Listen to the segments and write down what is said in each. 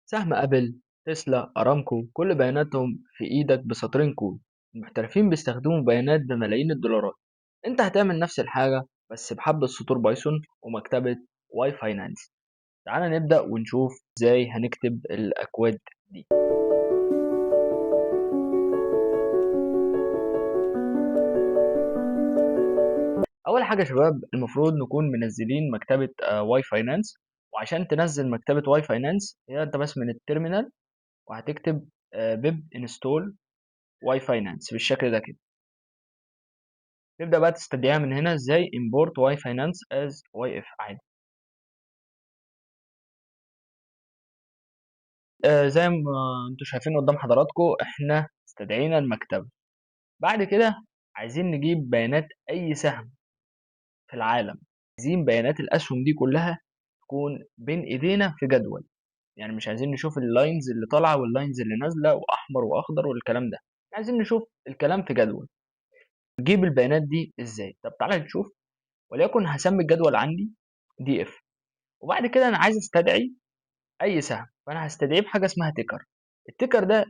سهم أبل، تسلا، أرامكو، كل بياناتهم في إيدك بسطرين كود. المحترفين بيستخدموا بيانات بملايين الدولارات. أنت هتعمل نفس الحاجة بس بحبة سطور بايثون ومكتبة واي فاينانس. تعال نبدأ ونشوف إزاي هنكتب الأكواد دي. أول حاجة يا شباب المفروض نكون منزلين مكتبة واي فاينانس. وعشان تنزل مكتبة واي فاينانس هي أنت بس من التيرمينال وهتكتب بيب انستول واي فاينانس بالشكل ده كده. تبدأ بقى تستدعيها من هنا ازاي import y finance as yf عادي. زي ما انتوا شايفين قدام حضراتكم احنا استدعينا المكتبة. بعد كده عايزين نجيب بيانات اي سهم في العالم. عايزين بيانات الاسهم دي كلها تكون بين ايدينا في جدول. يعني مش عايزين نشوف اللاينز اللي طالعة واللاينز اللي نازلة واحمر واخضر والكلام ده. عايزين نشوف الكلام في جدول. نجيب البيانات دي ازاي؟ طب تعالى نشوف. وليكن هسمي الجدول عندي دي اف. وبعد كده انا عايز استدعي اي سهم، فانا هستدعيه بحاجه اسمها تيكر. التيكر ده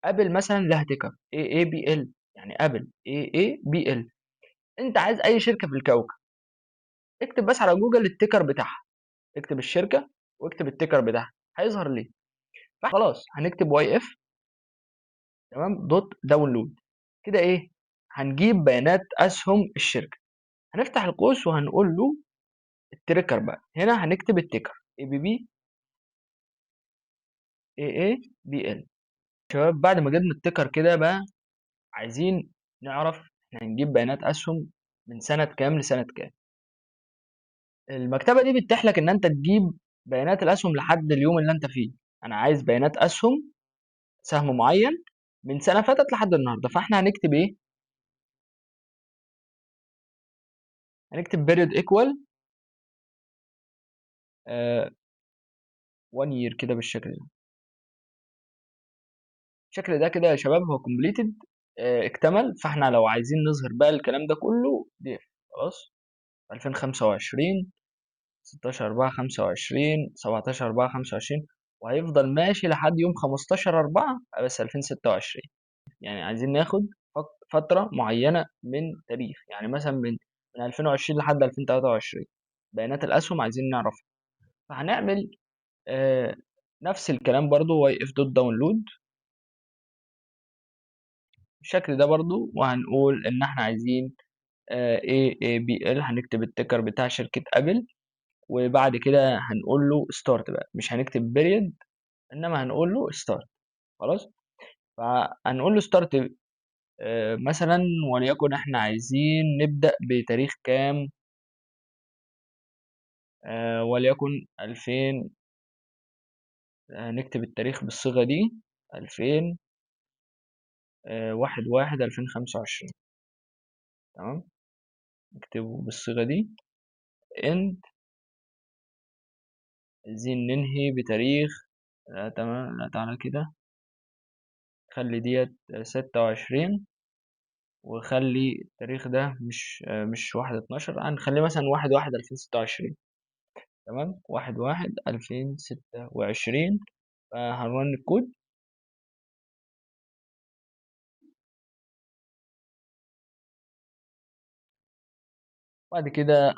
ابل مثلا لها تيكر اي اي بي ال، يعني ابل اي اي بي ال. انت عايز اي شركه في الكوكب، اكتب بس على جوجل التيكر بتاعها. اكتب الشركه واكتب التيكر بتاعها هيظهر ليه. فخلاص هنكتب واي اف تمام دوت داونلود. كده ايه؟ هنجيب بيانات اسهم الشركه. هنفتح القوس وهنقول له التريكر بقى. هنا هنكتب التيكر اي بي بي اي اي بي ال. شباب بعد ما جبنا التيكر كده بقى عايزين نعرف احنا هنجيب بيانات اسهم من سنة كام لسنة كام. المكتبة دي بتتيح لك ان انت تجيب بيانات الاسهم لحد اليوم اللي انت فيه. انا عايز بيانات اسهم سهم معين من سنة فاتت لحد النهاردة. فاحنا هنكتب ايه؟ هنكتب period equal 1 year كده بالشكل ده. الشكل ده كده يا شباب هو completed، اكتمل. فاحنا لو عايزين نظهر بقى الكلام ده كله دي خلاص 2025 16/4/25 17/4/25 وهيفضل ماشي لحد يوم 15/4 بس 2026. يعني عايزين ناخد فترة معينة من تاريخ، يعني مثلا من 2020 لحد 2023 بيانات الأسهم عايزين نعرفها. فهنعمل آه نفس الكلام برضو واي اف دوت داونلود بالشكل ده برضو. وهنقول إن احنا عايزين اي اي بي ال. هنكتب التيكر بتاع شركة أبل. وبعد كده هنقول له ستارت بقى، مش هنكتب بيريد انما هنقول له ستارت. خلاص. فهنقول له ستارت مثلا وليكن احنا عايزين نبدأ بتاريخ كام. وليكن 2000. نكتب التاريخ بالصيغة دي 2000 1/1 2025. تمام. نكتبه بالصيغة دي end. عايزين ننهي بتاريخ تمام. لا تعالى كده خلي ديت 26. وخلي التاريخ ده مش 1/12، هنخليه مثلا 1/1 2026. تمام 1/1 2026. هنرن الكود. بعد كده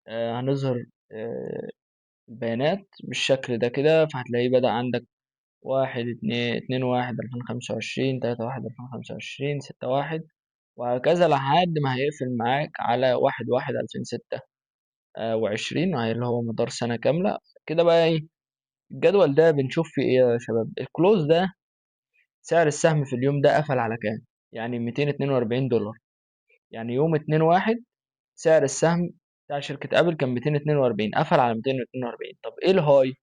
هنظهر البيانات بالشكل ده كده. فهتلاقيه بدأ عندك 1/2/1/2025 3/1/2025 6/1 وهكذا لحد ما هيقفل معاك على 1/1/2026 وهي اللي هو مدار سنة كاملة. كده بقى ايه الجدول ده بنشوف فيه ايه يا شباب؟ الكلوز ده سعر السهم في اليوم ده قفل على كام؟ يعني 242 دولار. يعني يوم 2/1 سعر السهم بتاع شركة ابل كان 242، قفل على 242. طب ايه الهاي؟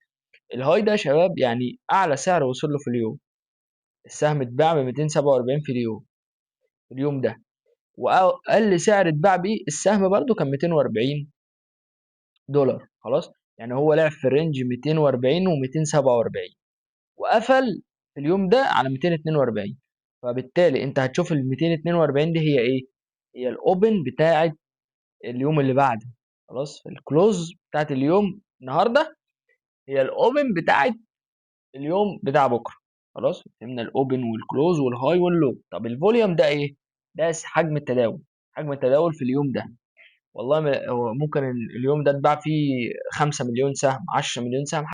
الهاي ده يا شباب يعني اعلى سعر وصل له في اليوم. السهم اتباع ب 247 في اليوم، في اليوم ده. واقل سعر اتباع بيه السهم برضو كان 240 دولار. خلاص. يعني هو لعب في الرينج 240 و247 وقفل في اليوم ده على 242. فبالتالي انت هتشوف ال 242 دي هي ايه؟ هي الاوبن بتاعت اليوم اللي بعده. خلاص. الكلوز بتاعت اليوم النهارده هي الاوبن بتاعت اليوم بتاع بكره. خلاص فهمنا الاوبن والكلوز والهاي واللو. طب الفوليوم ده ايه؟ ده حجم التداول. حجم التداول في اليوم ده. والله هو ممكن اليوم ده اتباع فيه 5 مليون سهم، 10 مليون سهم،